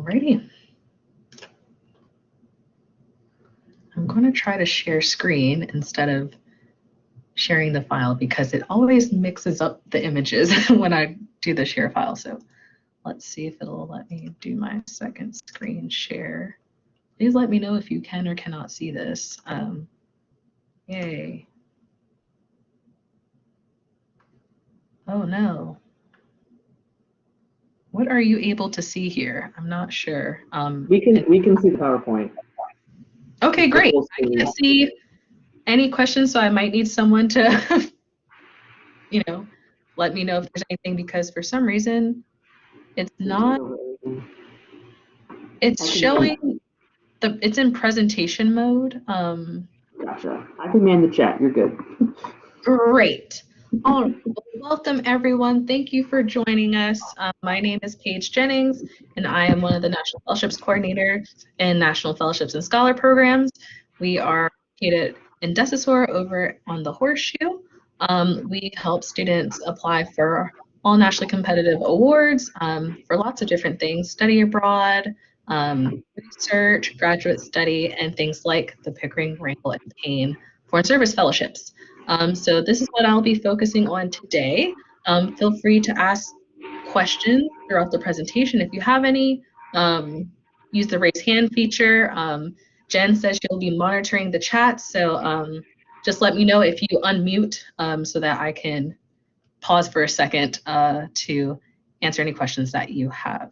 Alrighty. I'm going to try to share screen instead of sharing the file because it always mixes up the images when I do the share file. So let's see if it'll let me do my second screen share. Please let me know if you can or cannot see this. Yay. Oh no. What are you able to see here? I'm not sure. We can see PowerPoint. Okay, great. I can't see any questions, so I might need someone to, let me know if there's anything, because for some reason it's not. It's showing it's in presentation mode. Gotcha. I can man the chat. You're good. Great. All right. Welcome, everyone. Thank you for joining us. My name is Paige Jennings, and I am one of the National Fellowships Coordinator in National Fellowships and Scholar Programs. We are located in Decisor over on the Horseshoe. We help students apply for all nationally competitive awards for lots of different things: study abroad, research, graduate study, and things like the Pickering, Rangel, and Payne Foreign Service Fellowships. So this is what I'll be focusing on today. Feel free to ask questions throughout the presentation. If you have any, use the raise hand feature. Jen says she'll be monitoring the chat, so just let me know if you unmute so that I can pause for a second to answer any questions that you have.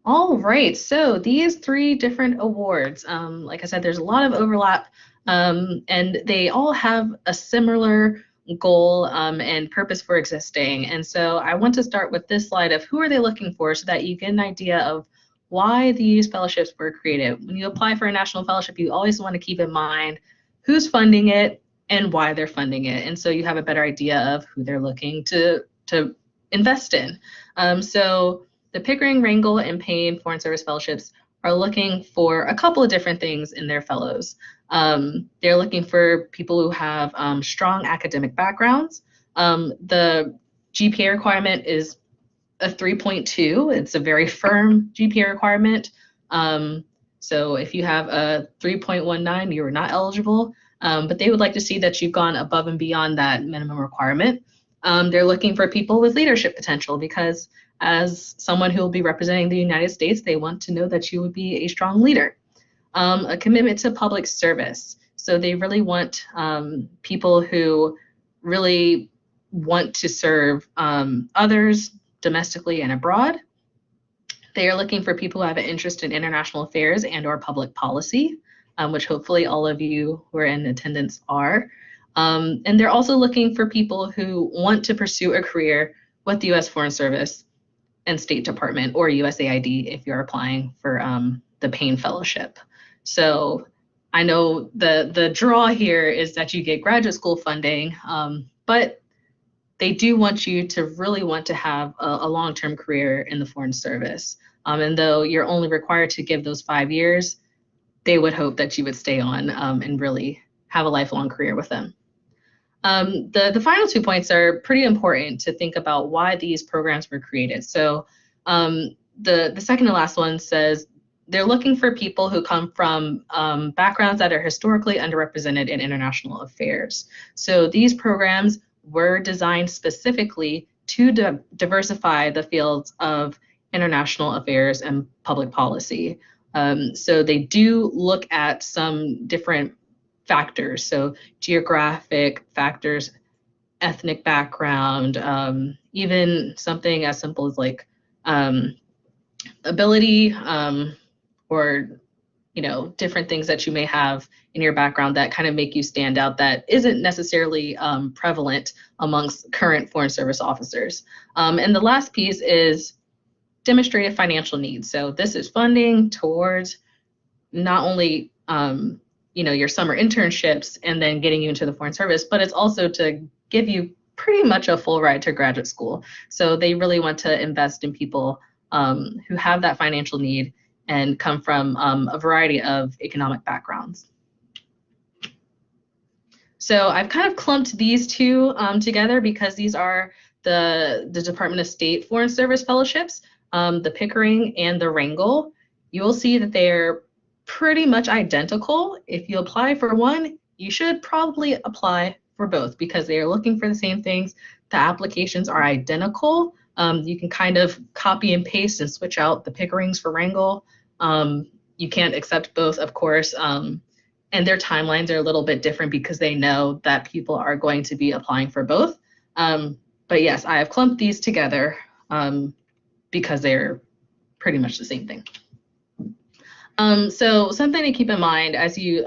All right, so these three different awards, like I said, there's a lot of overlap, and they all have a similar goal and purpose for existing. And so I want to start with this slide of who are they looking for, so that you get an idea of why these fellowships were created. When you apply for a national fellowship, you always want to keep in mind who's funding it and why they're funding it. And so you have a better idea of who they're looking to invest in. So the Pickering, Rangel, and Payne Foreign Service Fellowships are looking for a couple of different things in their fellows. They're looking for people who have strong academic backgrounds. The GPA requirement is a 3.2. It's a very firm GPA requirement. So if you have a 3.19, you're not eligible, but they would like to see that you've gone above and beyond that minimum requirement. They're looking for people with leadership potential, because as someone who will be representing the United States, they want to know that you would be a strong leader. A commitment to public service. So they really want people who really want to serve others domestically and abroad. They are looking for people who have an interest in international affairs and or public policy, which hopefully all of you who are in attendance are. And they're also looking for people who want to pursue a career with the U.S. Foreign Service and State Department, or USAID if you're applying for the Payne Fellowship. So I know the draw here is that you get graduate school funding, but they do want you to really want to have a long-term career in the Foreign Service. And though you're only required to give those 5 years, they would hope that you would stay on and really have a lifelong career with them. The final 2 points are pretty important to think about why these programs were created. So the second to last one says they're looking for people who come from backgrounds that are historically underrepresented in international affairs. So these programs were designed specifically to diversify the fields of international affairs and public policy. So they do look at some different factors, so geographic factors, ethnic background, even something as simple as like ability, or different things that you may have in your background that kind of make you stand out that isn't necessarily prevalent amongst current Foreign Service officers. And the last piece is demonstrated financial needs. So this is funding towards not only your summer internships and then getting you into the Foreign Service, but it's also to give you pretty much a full ride to graduate school. So they really want to invest in people who have that financial need and come from a variety of economic backgrounds. So I've kind of clumped these two together because these are the Department of State Foreign Service fellowships, the Pickering and the Rangel, you will see that they're pretty much identical. If you apply for one, you should probably apply for both because they are looking for the same things. The applications are identical. You can kind of copy and paste and switch out the Pickerings for Rangel. You can't accept both, of course, and their timelines are a little bit different because they know that people are going to be applying for both. But yes, I have clumped these together because they're pretty much the same thing. So something to keep in mind as you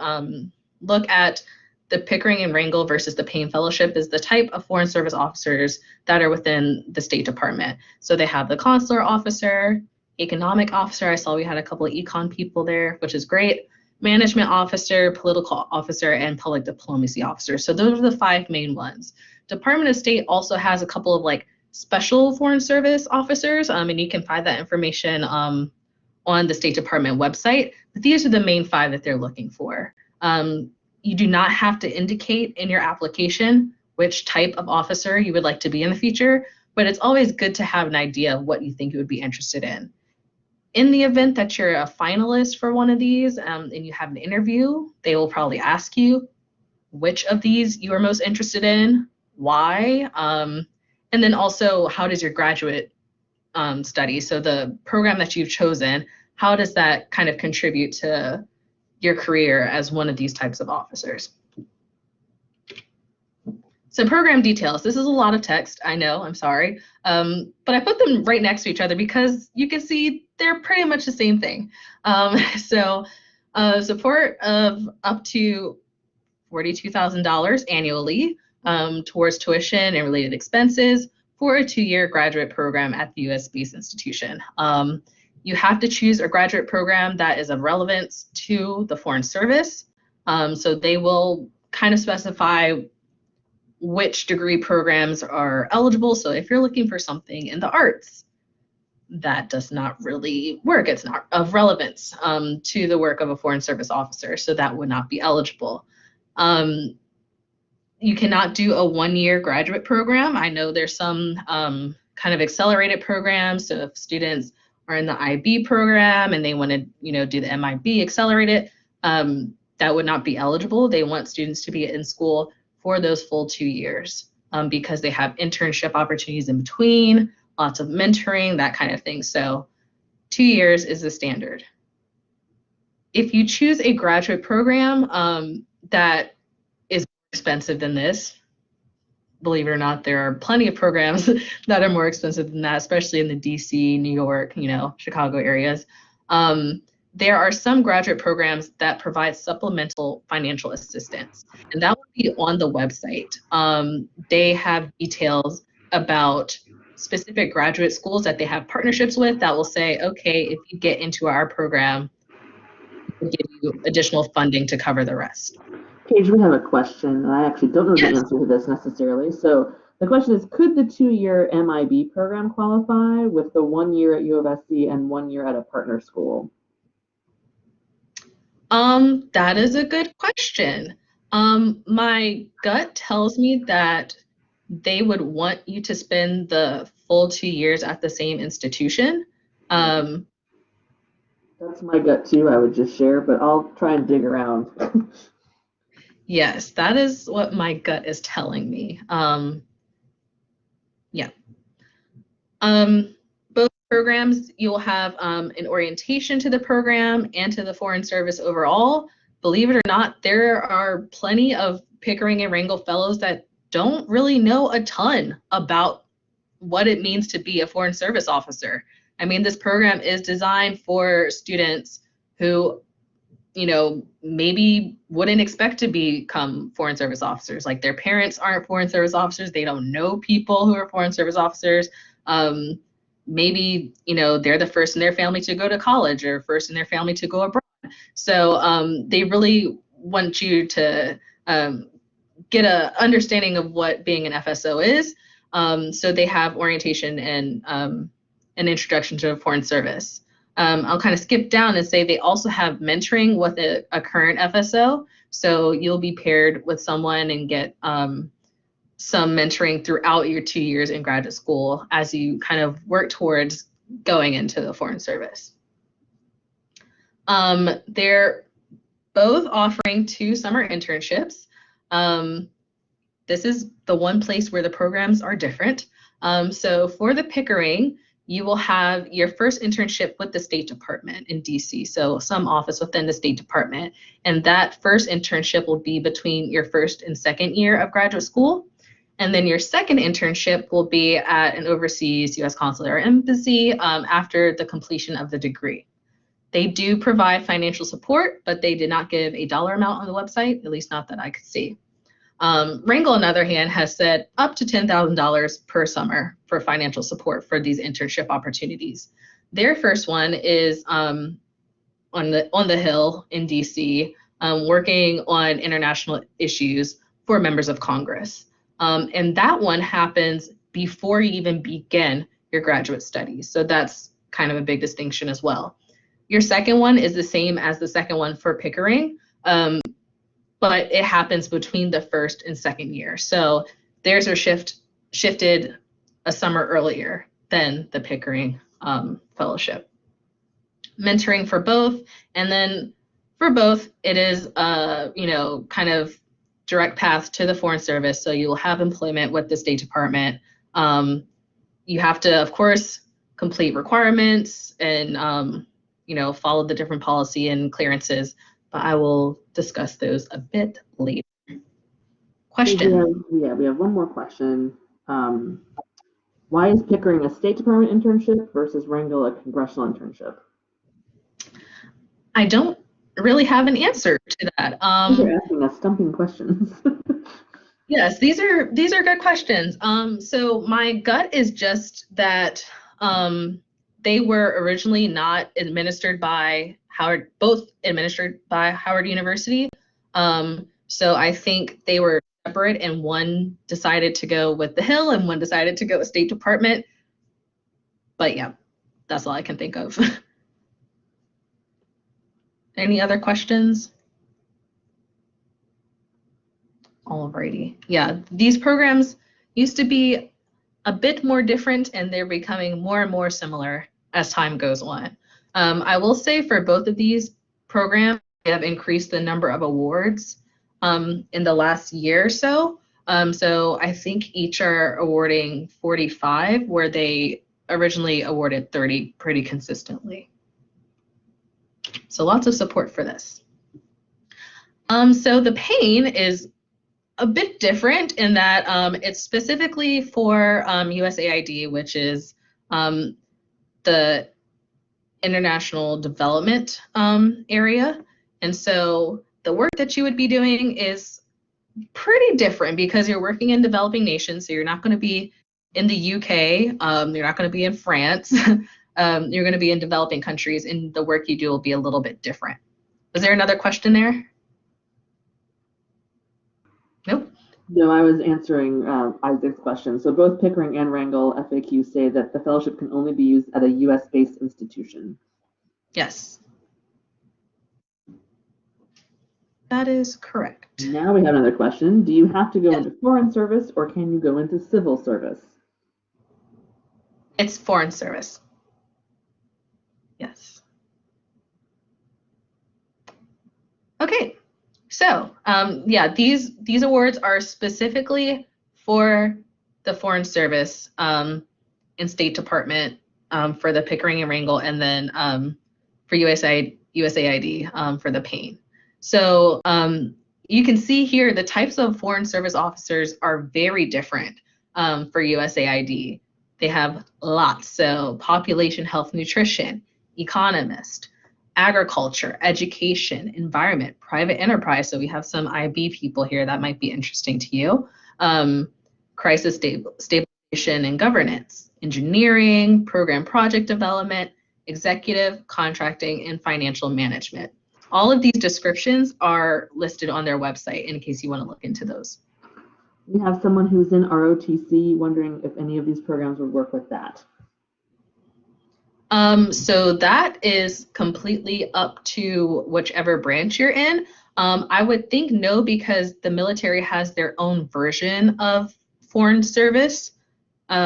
look at the Pickering and Rangel versus the Payne Fellowship is the type of Foreign Service officers that are within the State Department. So they have the consular officer, economic officer. I saw we had a couple of econ people there, which is great. Management officer, political officer, and public diplomacy officer. So those are the 5 main ones. Department of State also has a couple of like special Foreign Service officers, and you can find that information on the State Department website. But these are the main 5 that they're looking for. You do not have to indicate in your application which type of officer you would like to be in the future, but it's always good to have an idea of what you think you would be interested in. In the event that you're a finalist for one of these and you have an interview, they will probably ask you which of these you are most interested in, why, and then also how does your graduate study, so the program that you've chosen, how does that kind of contribute to your career as one of these types of officers? So program details, this is a lot of text, I know, I'm sorry, but I put them right next to each other because you can see they're pretty much the same thing. Support of up to $42,000 annually towards tuition and related expenses for a 2-year graduate program at the U.S.-based institution. You have to choose a graduate program that is of relevance to the Foreign Service. So they will kind of specify which degree programs are eligible. So if you're looking for something in the arts, that does not really work. It's not of relevance to the work of a Foreign Service officer, so that would not be eligible. You cannot do a 1-year graduate program. I know there's some kind of accelerated programs. So if students are in the IB program and they want to, do the MIB accelerated, that would not be eligible. They want students to be in school for those full 2 years because they have internship opportunities in between, lots of mentoring, that kind of thing. So 2 years is the standard. If you choose a graduate program that is more expensive than this, believe it or not, there are plenty of programs that are more expensive than that, especially in the DC, New York, Chicago areas. There are some graduate programs that provide supplemental financial assistance, and that will be on the website. They have details about specific graduate schools that they have partnerships with that will say, okay, if you get into our program, we'll give you additional funding to cover the rest. Paige, we have a question, and I actually don't know Yes. the answer to this necessarily. So the question is, could the 2-year MIB program qualify with the 1 year at U of SC and 1 year at a partner school? That is a good question. My gut tells me that they would want you to spend the full 2 years at the same institution. That's my gut too, I would just share, but I'll try and dig around. Yes, that is what my gut is telling me. Yeah. Both programs, you'll have an orientation to the program and to the Foreign Service overall. Believe it or not, there are plenty of Pickering and Rangel fellows that don't really know a ton about what it means to be a Foreign Service officer. I mean, this program is designed for students who, maybe wouldn't expect to become Foreign Service officers. Like their parents aren't Foreign Service officers. They don't know people who are Foreign Service officers. Maybe, they're the first in their family to go to college or first in their family to go abroad. So they really want you to get an understanding of what being an FSO is. So they have orientation and an introduction to Foreign Service. I'll kind of skip down and say they also have mentoring with a current FSO. So you'll be paired with someone and get some mentoring throughout your 2 years in graduate school as you kind of work towards going into the Foreign Service. They're both offering 2 summer internships. This is the one place where the programs are different. So for the Pickering, you will have your first internship with the State Department in DC, so some office within the State Department. And that first internship will be between your first and second year of graduate school. And then your second internship will be at an overseas U.S. consulate or embassy after the completion of the degree. They do provide financial support, but they did not give a dollar amount on the website, at least not that I could see. Rangel, on the other hand, has said up to $10,000 per summer for financial support for these internship opportunities. Their first one is on the Hill in DC, working on international issues for members of Congress. And that one happens before you even begin your graduate studies. So that's kind of a big distinction as well. Your second one is the same as the second one for Pickering, but it happens between the first and second year. So theirs are shifted a summer earlier than the Pickering fellowship. Mentoring for both, and then for both, it is kind of direct path to the Foreign Service. So you will have employment with the State Department. You have to, of course, complete requirements and follow the different policy and clearances, but I will discuss those a bit later. Question? We have one more question. Why is Pickering a State Department internship versus Rangel a congressional internship? I don't really have an answer to that. You're asking us stumping questions. Yes, these are good questions. So my gut is just that they were originally not administered by Howard, both administered by Howard University. So I think they were separate, and one decided to go with the Hill and one decided to go with State Department. But yeah, that's all I can think of. Any other questions? Alrighty. Yeah, these programs used to be a bit more different, and they're becoming more and more similar as time goes on. I will say for both of these programs, they have increased the number of awards in the last year or so. So I think each are awarding 45, where they originally awarded 30 pretty consistently. So lots of support for this. So the Payne is a bit different in that it's specifically for USAID, which is the international development area. And so the work that you would be doing is pretty different because you're working in developing nations. So you're not going to be in the UK, you're not going to be in France, you're going to be in developing countries, and the work you do will be a little bit different. Was there another question there? Nope. No, I was answering Isaac's question. So both Pickering and Rangel FAQ say that the fellowship can only be used at a US-based institution. Yes. That is correct. Now we have another question. Do you have to go into foreign service, or can you go into civil service? It's foreign service. Yes. Okay. So yeah, these awards are specifically for the Foreign Service and State Department for the Pickering and Rangel, and then for USAID for the Payne. So you can see here the types of Foreign Service officers are very different for USAID. They have lots. So population health nutrition, economist, agriculture, education, environment, private enterprise. So we have some IB people here that might be interesting to you. Crisis stabilization and governance, engineering, program project development, executive, contracting, and financial management. All of these descriptions are listed on their website in case you want to look into those. We have someone who's in ROTC wondering if any of these programs would work with that. So that is completely up to whichever branch you're in. I would think no, because the military has their own version of Foreign Service, but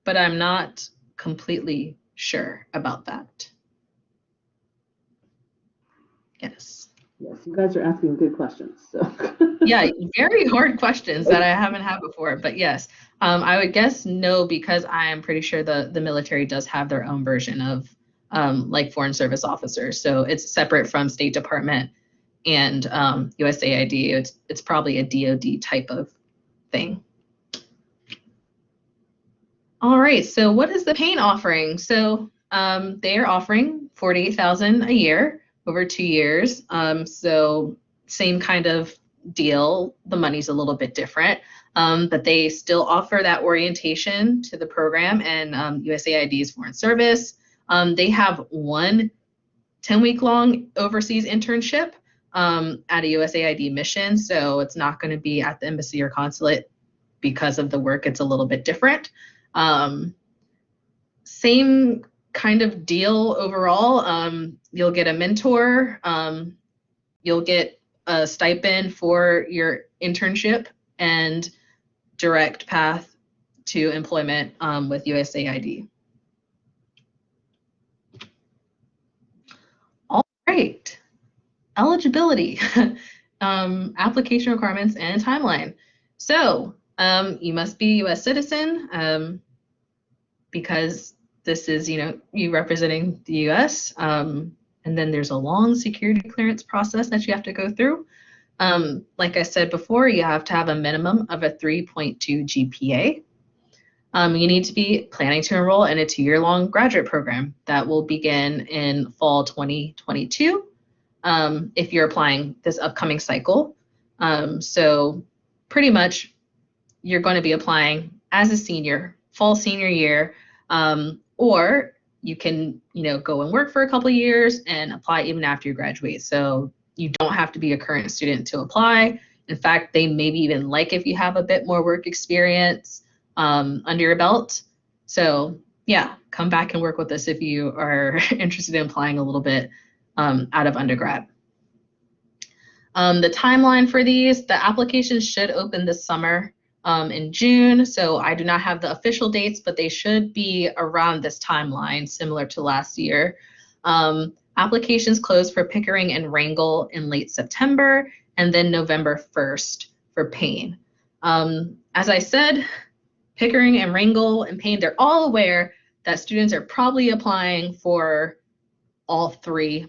I'm not completely sure about that. Yes. Yes, you guys are asking good questions. So. Yeah, very hard questions that I haven't had before, but yes, I would guess no, because I am pretty sure the military does have their own version of like Foreign Service officers. So it's separate from State Department and USAID. It's probably a DoD type of thing. All right, so what is the Payne offering? So they are offering $48,000 a year over 2 years. So same kind of deal. The money's a little bit different, but they still offer that orientation to the program and USAID's Foreign Service. They have one 10-week long overseas internship at a USAID mission. So it's not going to be at the embassy or consulate because of the work. It's a little bit different. Same kind of deal overall. You'll get a mentor. You'll get a stipend for your internship and direct path to employment with USAID. All right, eligibility, application requirements, and timeline. So you must be a US citizen because this is, you representing the US. And then there's a long security clearance process that you have to go through. Like I said before, you have to have a minimum of a 3.2 GPA. You need to be planning to enroll in a 2-year-long graduate program that will begin in fall 2022 if you're applying this upcoming cycle. So pretty much you're going to be applying as a senior, fall senior year, or you can, go and work for a couple of years and apply even after you graduate. So you don't have to be a current student to apply. In fact, they maybe even like if you have a bit more work experience under your belt. So yeah, come back and work with us if you are interested in applying a little bit out of undergrad. The timeline for these, the applications should open this summer in June. So I do not have the official dates, but they should be around this timeline, similar to last year. Applications close for Pickering and Rangel in late September, and then November 1st for Payne. As I said, Pickering and Rangel and Payne, they're all aware that students are probably applying for all three,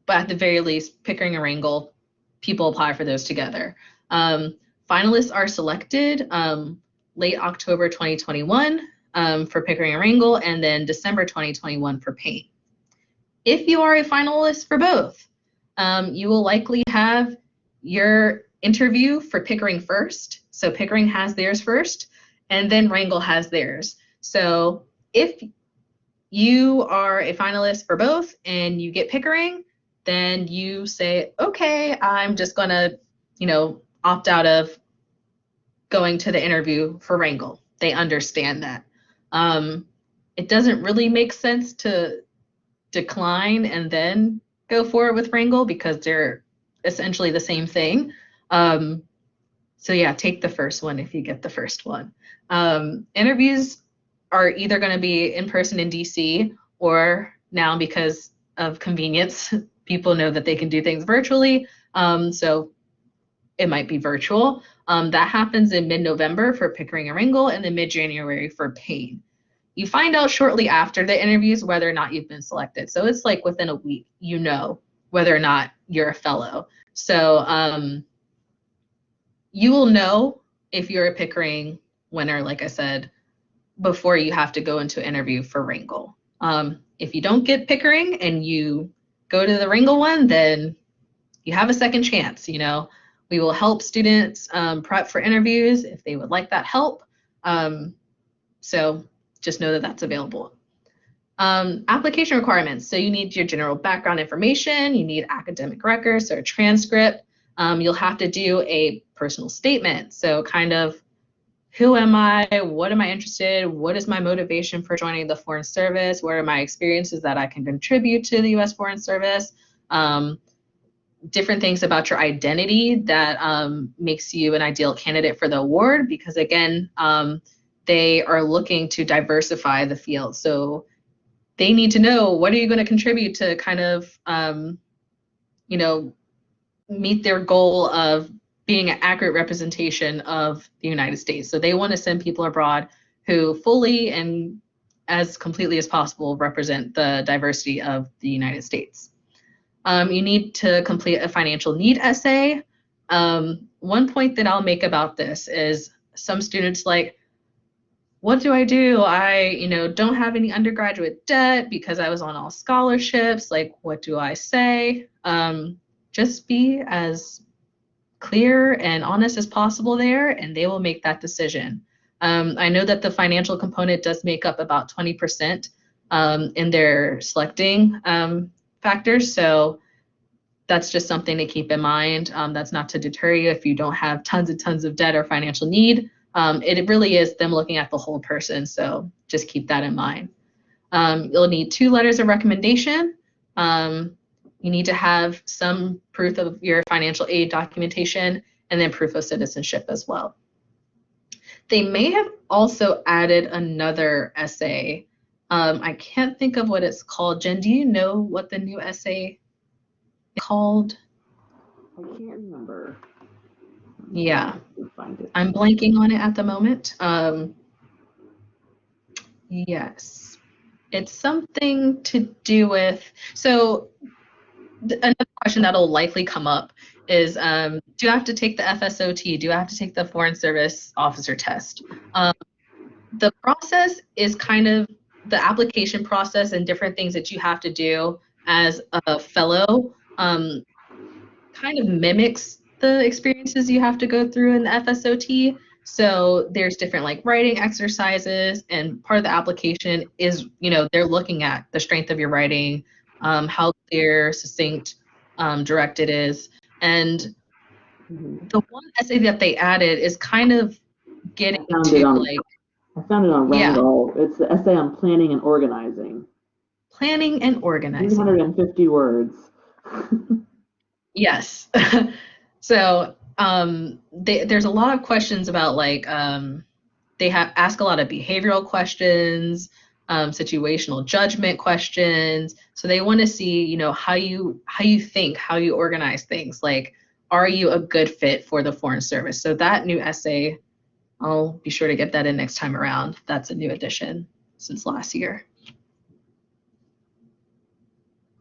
but at the very least, Pickering and Rangel, people apply for those together. Finalists are selected late October 2021 for Pickering and Rangel, and then December 2021 for Payne. If you are a finalist for both, you will likely have your interview for Pickering first. So Pickering has theirs first, and then Rangel has theirs. So if you are a finalist for both and you get Pickering, then you say, okay, I'm just gonna, opt out of going to the interview for Rangel. They understand that. It doesn't really make sense to decline and then go forward with Rangel because they're essentially the same thing. So yeah, take the first one if you get the first one. Interviews are either going to be in person in DC, or now because of convenience, people know that they can do things virtually. So it might be virtual. That happens in mid-November for Pickering and Rangel, and then mid-January for Payne. You find out shortly after the interviews whether or not you've been selected. So it's like within a week, whether or not you're a fellow. So you will know if you're a Pickering winner, like I said, before you have to go into an interview for Rangel. If you don't get Pickering and you go to the Rangel one, then you have a second chance. We will help students prep for interviews if they would like that help. So just know that that's available. Application requirements. So you need your general background information. You need academic records or a transcript. You'll have to do a personal statement. So kind of, who am I? What am I interested in? What is my motivation for joining the Foreign Service? What are my experiences that I can contribute to the U.S. Foreign Service? different things about your identity that makes you an ideal candidate for the award, because again, they are looking to diversify the field. So they need to know, what are you going to contribute to kind of, you know, meet their goal of being an accurate representation of the United States. So they want to send people abroad who fully and as completely as possible represent the diversity of the United States. You need to complete a financial need essay. One point that I'll make about this is some students like, what do I do? I, don't have any undergraduate debt because I was on all scholarships. Like, what do I say? Just be as clear and honest as possible there, and they will make that decision. I know that the financial component does make up about 20% in their selecting factors. So that's just something to keep in mind. That's not to deter you if you don't have tons and tons of debt or financial need. It really is them looking at the whole person. So just keep that in mind. You'll need 2 letters of recommendation. You need to have some proof of your financial aid documentation, and then proof of citizenship as well. They may have also added another essay. I can't think of what it's called. Jen, do you know what the new essay is called? I can't remember. Yeah, Find it. I'm blanking on it at the moment. Yes, it's something to do with, so another question that'll likely come up is, do I have to take the FSOT? Do I have to take the Foreign Service Officer test? The process is kind of the application process and different things that you have to do as a fellow kind of mimics the experiences you have to go through in the FSOT. So there's different like writing exercises, and part of the application is, they're looking at the strength of your writing, how clear, succinct, direct it is. And the one essay that they added is kind of getting to like, I found it on yeah, Rangel. It's the essay on planning and organizing. planning and organizing. 350 words. Yes. So there's a lot of questions about like, they ask a lot of behavioral questions, situational judgment questions. So they want to see, how you think, how you organize things. Like, are you a good fit for the Foreign Service? So that new essay, I'll be sure to get that in next time around. That's a new addition since last year.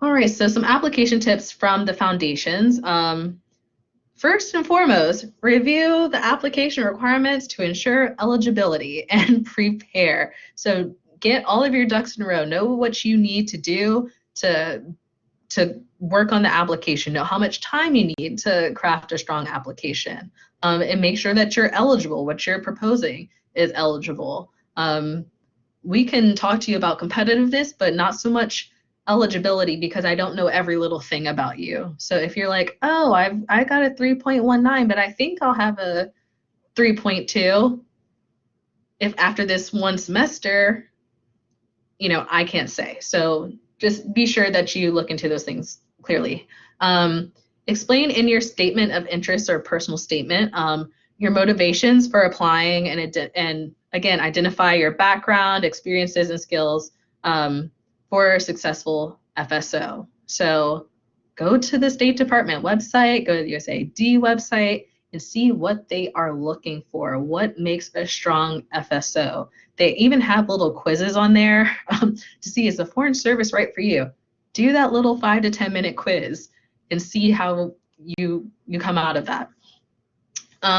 All right, so some application tips from the foundations. First and foremost, review the application requirements to ensure eligibility and prepare. So get all of your ducks in a row. Know what you need to do to work on the application. Know how much time you need to craft a strong application, and make sure that you're eligible. What you're proposing is eligible. We can talk to you about competitiveness, but not so much eligibility, because I don't know every little thing about you. So if you're like, oh, I got a 3.19, but I think I'll have a 3.2 if after this one semester, I can't say. So just be sure that you look into those things clearly. Explain in your statement of interest or personal statement your motivations for applying, and again, identify your background, experiences, and skills for a successful FSO. So go to the State Department website, go to the USAID website, and see what they are looking for. What makes a strong FSO? They even have little quizzes on there to see, is the Foreign Service right for you? Do that little 5 to 10 minute quiz and see how you come out of that.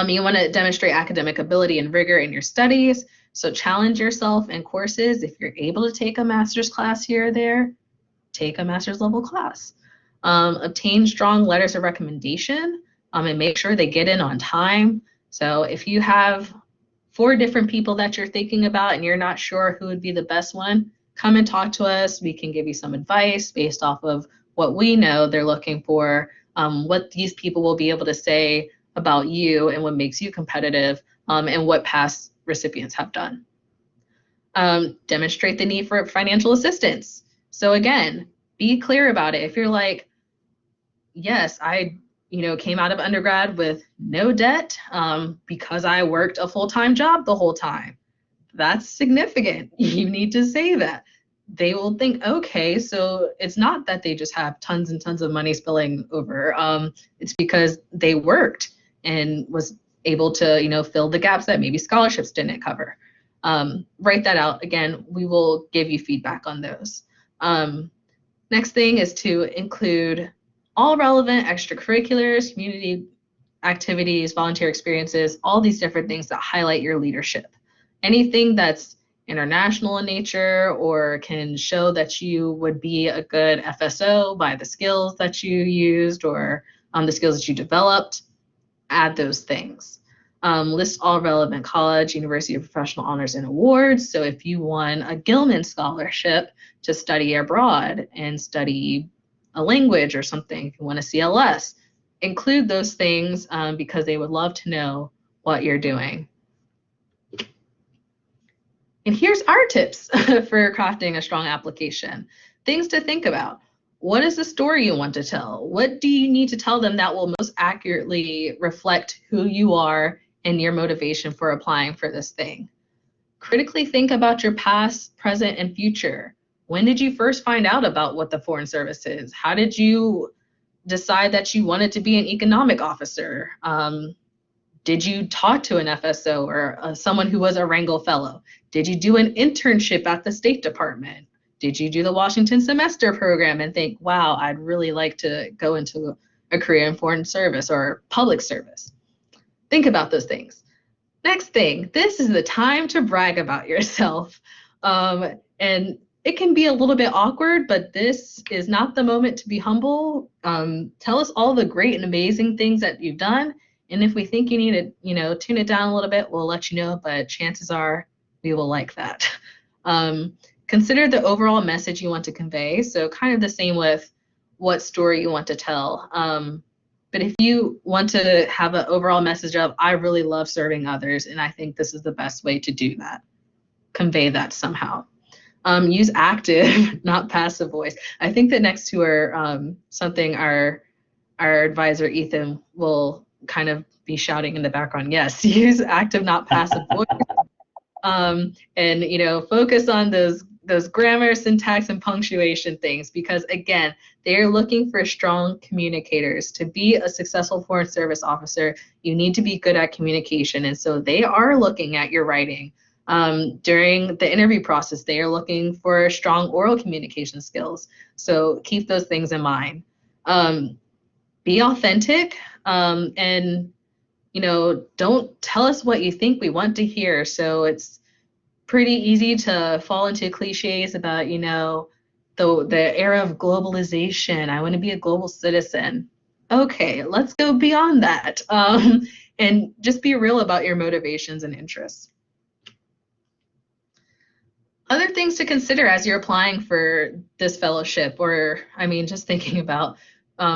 You want to demonstrate academic ability and rigor in your studies. So challenge yourself in courses. If you're able to take a master's class here or there, take a master's level class. Obtain strong letters of recommendation, and make sure they get in on time. So if you have 4 different people that you're thinking about and you're not sure who would be the best one, come and talk to us. We can give you some advice based off of what we know they're looking for, what these people will be able to say about you and what makes you competitive, and what past recipients have done. Demonstrate the need for financial assistance. So again, be clear about it. If you're like, yes, I, came out of undergrad with no debt because I worked a full-time job the whole time. That's significant. You need to say that. They will think, okay, so it's not that they just have tons and tons of money spilling over. It's because they worked and was able to, fill the gaps that maybe scholarships didn't cover. Write that out. Again, we will give you feedback on those. Next thing is to include all relevant extracurriculars, community activities, volunteer experiences, all these different things that highlight your leadership. Anything that's international in nature or can show that you would be a good FSO by the skills that you used or the skills that you developed, add those things. List all relevant college, university, or professional honors and awards. So if you won a Gilman scholarship to study abroad and study a language or something, if you want a CLS, include those things because they would love to know what you're doing. And here's our tips for crafting a strong application. Things to think about. What is the story you want to tell? What do you need to tell them that will most accurately reflect who you are and your motivation for applying for this thing? Critically think about your past, present, and future. When did you first find out about what the Foreign Service is? How did you decide that you wanted to be an economic officer? Did you talk to an FSO or someone who was a Rangel Fellow? Did you do an internship at the State Department? Did you do the Washington Semester Program and think, wow, I'd really like to go into a career in foreign service or public service? Think about those things. Next thing, this is the time to brag about yourself. And it can be a little bit awkward, but this is not the moment to be humble. Tell us all the great and amazing things that you've done. And if we think you need to, tune it down a little bit, we'll let you know, but chances are we will like that. Consider the overall message you want to convey. So kind of the same with what story you want to tell. But if you want to have an overall message of, I really love serving others, and I think this is the best way to do that, convey that somehow. Use active, not passive voice. I think that next to her, something our advisor, Ethan, will kind of be shouting in the background, yes, use active, not passive voice. And focus on those grammar, syntax, and punctuation things, because again, they're looking for strong communicators. To be a successful Foreign Service officer, you need to be good at communication, and so they are looking at your writing. During the interview process, they are looking for strong oral communication skills, so keep those things in mind. Be authentic, and don't tell us what you think we want to hear. So it's pretty easy to fall into cliches about, the era of globalization. I want to be a global citizen. Okay, let's go beyond that. And just be real about your motivations and interests. Other things to consider as you're applying for this fellowship, or just thinking about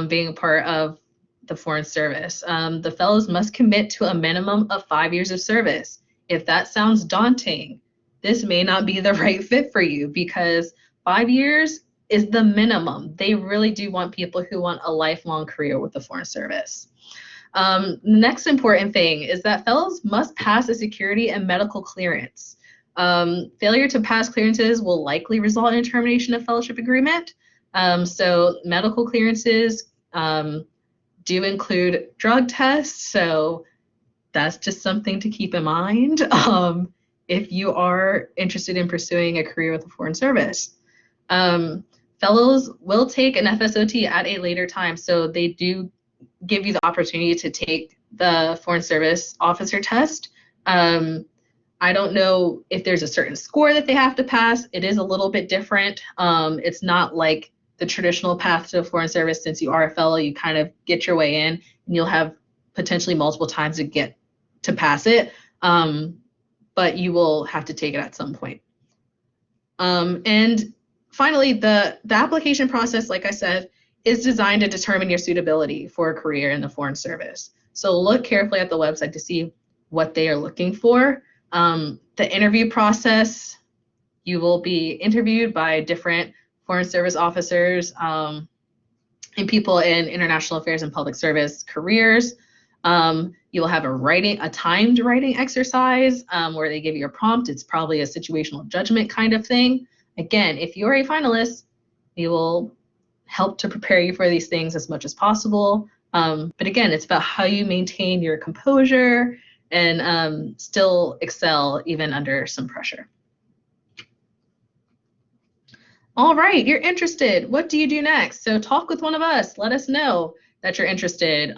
being a part of the Foreign Service. The fellows must commit to a minimum of 5 years of service. If that sounds daunting, this may not be the right fit for you, because 5 years is the minimum. They really do want people who want a lifelong career with the Foreign Service. Next important thing is that fellows must pass a security and medical clearance. Failure to pass clearances will likely result in a termination of fellowship agreement. So medical clearances do include drug tests, so that's just something to keep in mind if you are interested in pursuing a career with the Foreign Service. Fellows will take an FSOT at a later time, so they do give you the opportunity to take the Foreign Service officer test. I don't know if there's a certain score that they have to pass. It is a little bit different. It's not like the traditional path to a Foreign Service. Since you are a fellow, you kind of get your way in, and you'll have potentially multiple times to get to pass it, but you will have to take it at some point. And finally, the application process, like I said, is designed to determine your suitability for a career in the Foreign Service. So look carefully at the website to see what they are looking for. The interview process, you will be interviewed by different Foreign Service officers and people in international affairs and public service careers. You will have a timed writing exercise where they give you a prompt. It's probably a situational judgment kind of thing. Again, if you're a finalist, we will help to prepare you for these things as much as possible. But again, it's about how you maintain your composure and still excel even under some pressure. All right, you're interested. What do you do next? So talk with one of us. Let us know that you're interested.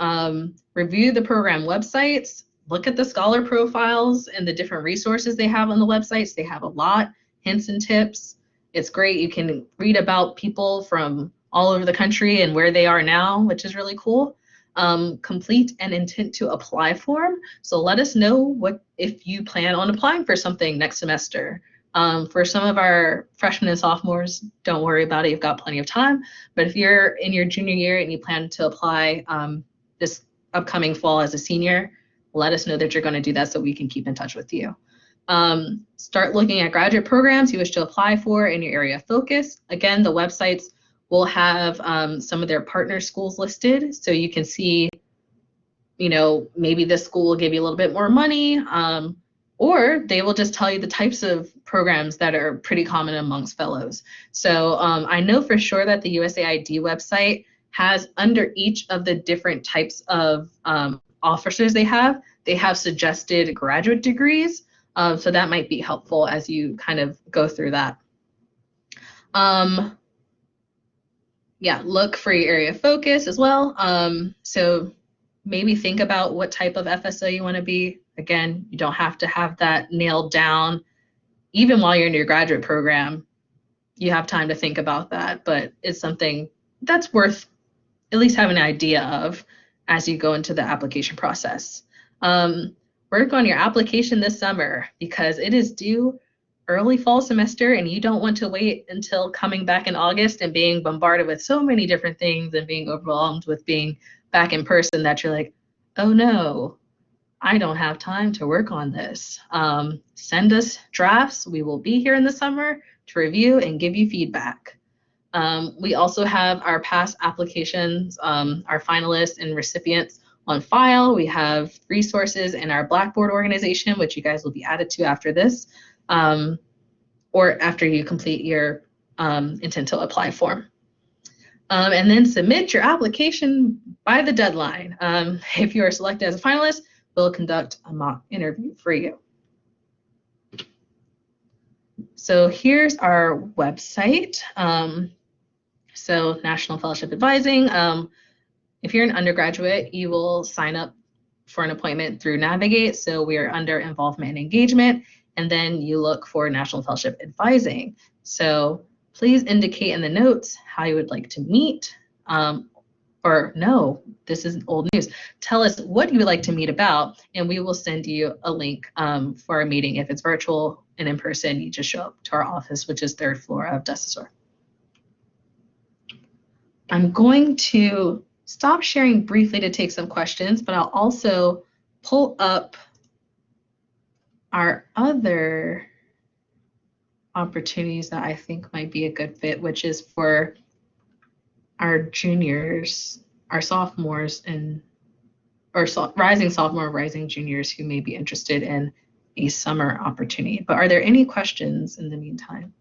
Review the program websites. Look at the scholar profiles and the different resources they have on the websites. They have a lot, hints and tips. It's great. You can read about people from all over the country and where they are now, which is really cool. Complete an intent to apply form. So let us know if you plan on applying for something next semester. For some of our freshmen and sophomores, don't worry about it. You've got plenty of time. But if you're in your junior year and you plan to apply this upcoming fall as a senior, let us know that you're going to do that so we can keep in touch with you. Start looking at graduate programs you wish to apply for in your area of focus. Again, the websites will have some of their partner schools listed, so you can see, maybe this school will give you a little bit more money, or they will just tell you the types of programs that are pretty common amongst fellows. So I know for sure that the USAID website has under each of the different types of officers they have suggested graduate degrees. So that might be helpful as you kind of go through that. Yeah, look for your area of focus as well. So maybe think about what type of FSO you want to be. Again, you don't have to have that nailed down. Even while you're in your graduate program, you have time to think about that, but it's something that's worth at least having an idea of as you go into the application process. Work on your application this summer because it is due early fall semester and you don't want to wait until coming back in August and being bombarded with so many different things and being overwhelmed with being back in person that you're like, oh no, I don't have time to work on this. Send us drafts. We will be here in the summer to review and give you feedback. We also have our past applications, our finalists and recipients on file. We have resources in our Blackboard organization, which you guys will be added to after this, or after you complete your intent to apply form. And then submit your application by the deadline. If you are selected as a finalist, we'll conduct a mock interview for you. So here's our website. So National Fellowship Advising. If you're an undergraduate, you will sign up for an appointment through Navigate. So we are under Involvement and Engagement, and then you look for National Fellowship Advising. So please indicate in the notes how you would like to meet, or no, this is old news. Tell us what you would like to meet about, and we will send you a link for a meeting. If it's virtual and in person, you just show up to our office, which is 3rd floor of Dessessor. I'm going to stop sharing briefly to take some questions, but I'll also pull up our other opportunities that I think might be a good fit, which is for our juniors, our sophomores, rising sophomore, rising juniors who may be interested in a summer opportunity. But are there any questions in the meantime?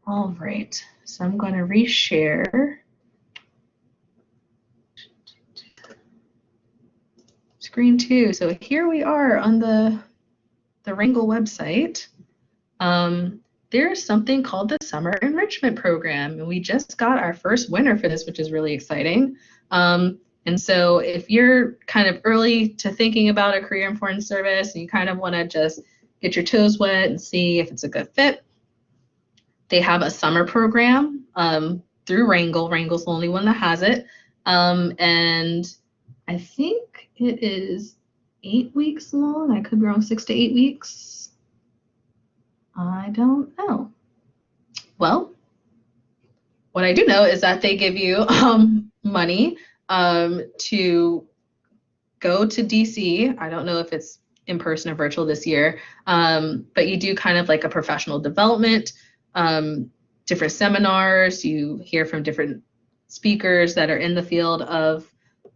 All right, so I'm going to reshare screen 2. So here we are on the Rangel website. There's something called the Summer Enrichment Program, and we just got our first winner for this, which is really exciting. And so if you're kind of early to thinking about a career in foreign service and you kind of want to just get your toes wet and see if it's a good fit, they have a summer program through Rangel. Rangel's the only one that has it. And I think it is 8 weeks long. I could be wrong, 6 to 8 weeks. I don't know. Well, what I do know is that they give you money to go to DC. I don't know if it's in person or virtual this year. But you do kind of like a professional development, different seminars. You hear from different speakers that are in the field of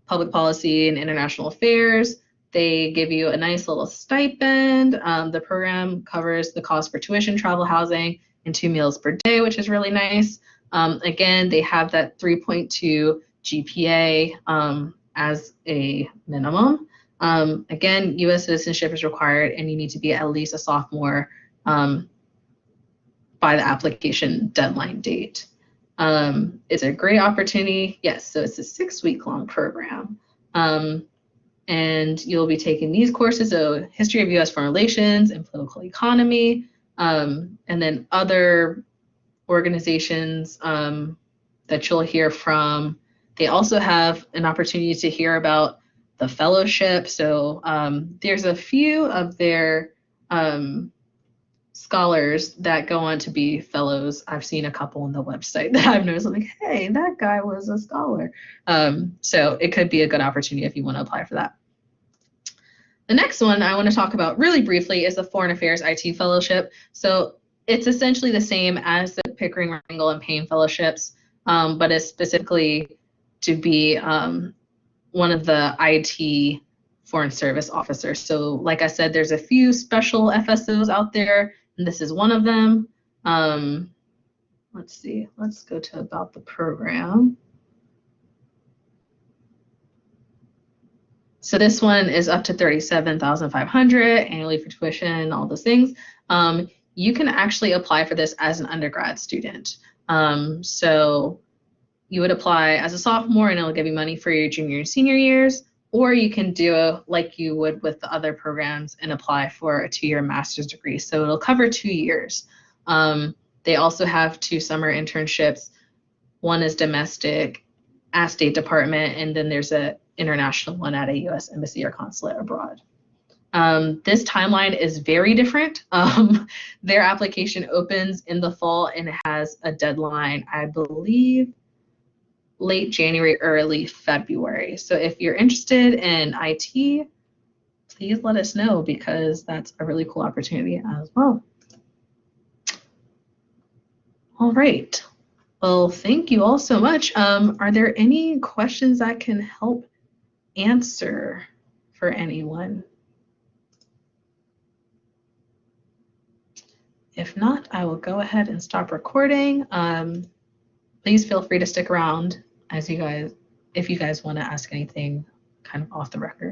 public policy and international affairs. They give you a nice little stipend. The program covers the cost for tuition, travel, housing, and 2 meals per day, which is really nice. Again, they have that 3.2 GPA as a minimum. Again, U.S. citizenship is required, and you need to be at least a sophomore by the application deadline date. It's a great opportunity. Yes, so it's a 6-week-long program. And you'll be taking these courses, so history of U.S. foreign relations and political economy, and then other organizations that you'll hear from. They also have an opportunity to hear about the fellowship. So there's a few of their scholars that go on to be fellows. I've seen a couple on the website that I've noticed. I'm like, hey, that guy was a scholar. So it could be a good opportunity if you want to apply for that. The next one I want to talk about really briefly is the Foreign Affairs IT Fellowship. So it's essentially the same as the Pickering, Rangel, and Payne fellowships, but it's specifically to be one of the IT Foreign Service officers. So like I said, there's a few special FSOs out there, and this is one of them. Let's see, let's go to about the program. So this one is up to $37,500 annually for tuition, all those things. You can actually apply for this as an undergrad student. So you would apply as a sophomore and it'll give you money for your junior and senior years, or you can do like you would with the other programs and apply for a 2-year master's degree. So it'll cover 2 years. They also have 2 summer internships. One is domestic at State Department, and then there's a international one at a U.S. embassy or consulate abroad. This timeline is very different. Their application opens in the fall and it has a deadline, I believe, late January, early February. So if you're interested in IT, please let us know because that's a really cool opportunity as well. All right. Well, thank you all so much. Are there any questions I can help answer for anyone? If not, I will go ahead and stop recording. Please feel free to stick around as if you guys want to ask anything kind of off the record.